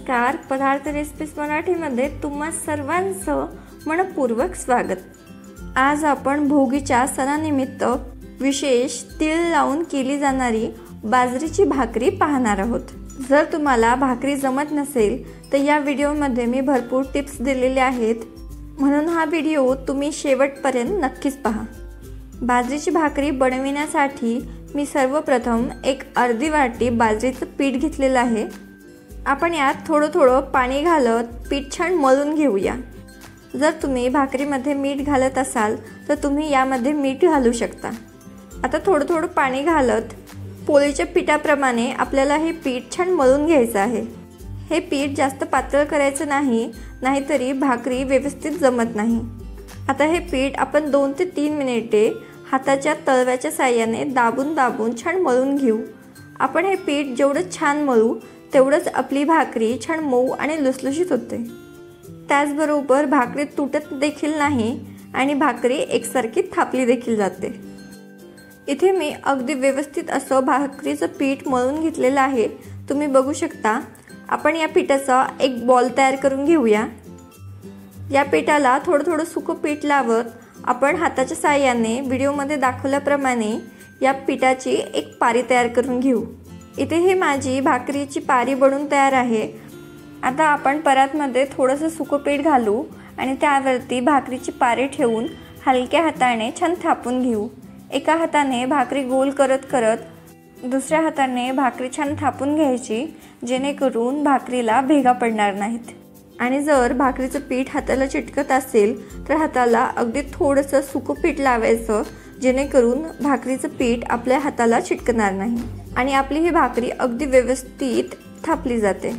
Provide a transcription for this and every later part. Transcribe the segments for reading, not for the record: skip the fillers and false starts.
नमस्कार, पदार्थ रेसिपीज मराठीमध्ये तुम्हा सर्वांचं मनपूर्वक स्वागत। आज आपण भोगीच्या सणानिमित्त विशेष तीळ लावून केली जाणारी बाजरीची भाकरी पाहणार आहोत। जर तुम्हाला भाकरी जमत नसेल तर या व्हिडिओमध्ये मी भरपूर टिप्स दिलेले आहेत, म्हणून हा व्हिडिओ तुम्ही शेवटपर्यंत नक्कीच पहा। बाजरीची भाकरी बनविण्यासाठी मी सर्वप्रथम एक अर्धी वाटी बाजरीचं पीठ घेतलेलं आहे। आपण यात थोडं पाणी घालत पीठ छान मळून घेऊया। जर तुम्ही भाकरीमध्ये मीठ घालत असाल तर तुम्ही यामध्ये मीठ घालू शकता। आता थोडं पाणी घालत पोळीच्या पिठाप्रमाणे आपल्याला हे पीठ छान मळून घ्यायचं आहे। हे पीठ जास्त पातळ करायचं नाही, नाहीतरी भाकरी व्यवस्थित जमत नाही। आता हे पीठ आपण 2 ते 3 मिनिटे हाताच्या तळव्याच्या साहाय्याने दाबून छान मळून घेऊ। आपण हे पीठ जेवढं छान मळू तेवढंच आपली भाकरी छान मऊ आणि लुसलुशीत होते। त्याचबरोबर भाकरी तुटत देखील नाही आणि भाकरी एकसारखी थापली देखील जाते। इथे मी अगदी व्यवस्थित असं भाकरीचं पीठ मळून घेतलेलं आहे, तुम्ही बघू शकता। आपण या पिठाचा एक बॉल तयार करून घेऊया। या पिठाला थोडं सुकं पीठ लावत आपण हाताच्या साहाय्याने व्हिडिओमध्ये दाखवल्याप्रमाणे या पिठाची एक पारी तयार करून घेऊ। इथे ही माझी भाकरीची पारी बनून तयार आहे। आता आपण परातमध्ये थोडंसं सुकं पीठ घालू आणि त्यावरती भाकरीची पारी ठेवून हलक्या हाताने छान थापून घेऊ। एका हाताने भाकरी गोल करत दुसऱ्या हाताने भाकरी छान थापून घ्यायची, जेणेकरून भाकरीला भेगा पडणार नाहीत। आणि जर भाकरीचं पीठ हाताला चिटकत असेल तर हाताला अगदी थोडंसं सुकं पीठ लावायचं, जेणेकरून भाकरीचं पीठ आपल्या हाताला चिटकणार नाही आणि आपली ही भाकरी अगदी व्यवस्थित थापली जाते।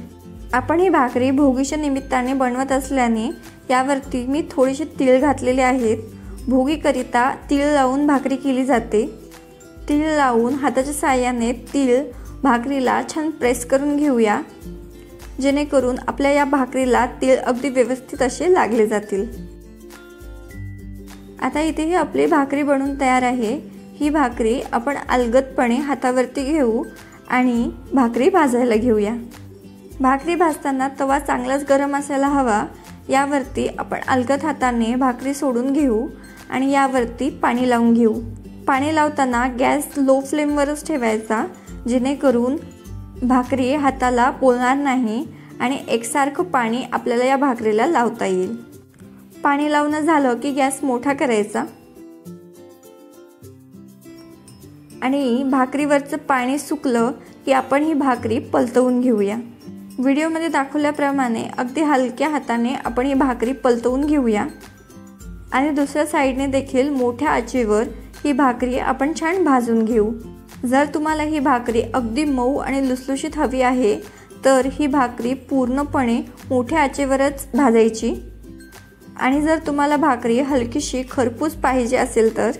आपण ही भाकरी भोगीच्या निमित्ताने बनवत असल्याने यावरती मी थोडेसे तीळ घातलेले आहेत। भोगीकरिता तीळ लावून भाकरी केली जाते। तीळ लावून हाताच्या साहाय्याने तीळ भाकरीला छान प्रेस करून घेऊया, जेणेकरून आपल्या या भाकरीला तीळ अगदी व्यवस्थित असे लागले जातील। आता इथे ही आपली भाकरी बनून तयार आहे। ही भाकरी आपण अलगदपणे हातावरती घेऊ आणि भाकरी भाजायला घेऊया। भाकरी भाजताना तवा चांगलाच गरम असायला हवा। यावरती आपण अलगद हाताने भाकरी सोडून घेऊ आणि यावरती पाणी लावून घेऊ। पाणी लावताना गॅस लो फ्लेमवरच ठेवायचा, जेणेकरून भाकरी हाताला पोळणार नाही आणि एकसारखं पाणी आपल्याला या भाकरीला लावता येईल। पाणी लावणं झालं की गॅस मोठा करायचा आणि भाकरीवरचं पाणी सुकलं की आपण ही भाकरी पलटवून घेऊया। व्हिडिओमध्ये दाखवल्याप्रमाणे अगदी हलक्या हाताने आपण ही भाकरी पलटवून घेऊया आणि दुसऱ्या साईडने देखील मोठ्या आचेवर ही भाकरी आपण छान भाजून घेऊ। जर तुम्हाला ही भाकरी अगदी मऊ आणि लुसलुशीत हवी आहे तर ही भाकरी पूर्णपणे मोठ्या आचेवरच भाजायची आणि जर तुम्हाला भाकरी हलकीशी खरपूस पाहिजे असेल तर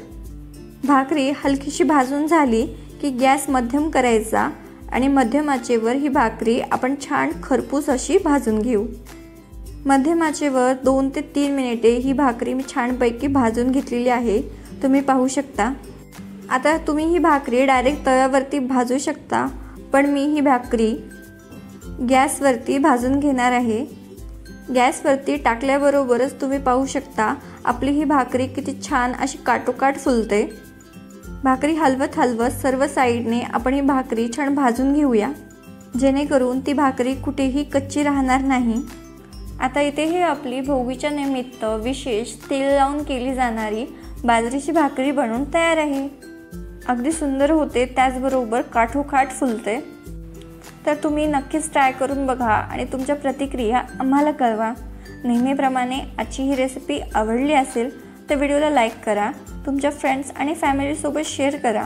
भाकरी हलकीशी भाजून झाली की गॅस मध्यम करायचा आणि मध्यम आचेवर ही भाकरी आपण छान खरपूस अशी भाजून घेऊ। मध्यम आचेवर 2 ते 3 मिनिटे ही भाकरी मी छानपैकी भाजून घेतलेली आहे, तुम्ही पाहू शकता। आता तुम्ही ही भाकरी डायरेक्ट तव्यावरती भाजू शकता, पण मी ही भाकरी गॅसवरती भाजून घेणार आहे। गॅसवरती टाकल्याबरोबरच तुम्ही पाहू शकता आपली ही भाकरी किती छान अशी काटोकाट फुलते। भाकरी हलवत सर्व साईडने आपण ही भाकरी छान भाजून घेऊया, जेणेकरून ती भाकरी कुठेही कच्ची राहणार नाही। आता इथे ही आपली भोगीच्या निमित्त विशेष तीळ लावून केली जाणारी बाजरीची भाकरी बनून तयार आहे। अगदी सुंदर होते, त्याचबरोबर काठोकाठ फुलते। तर तुम्ही नक्कीच ट्राय करून बघा आणि तुमच्या प्रतिक्रिया आम्हाला कळवा। नेहमीप्रमाणे आजची ही रेसिपी आवडली असेल तर व्हिडिओला लाईक करा, तुमच्या फ्रेंड्स आणि फॅमिलीसोबत शेअर करा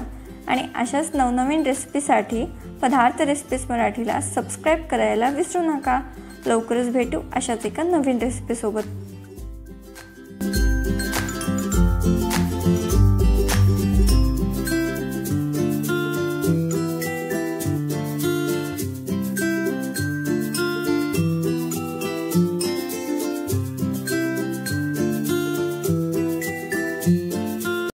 आणि अशाच नवनवीन रेसिपीसाठी पदार्थ रेसिपीज मराठीला सबस्क्राईब करायला विसरू नका। लवकरच भेटू अशाच एका नवीन रेसिपीसोबत।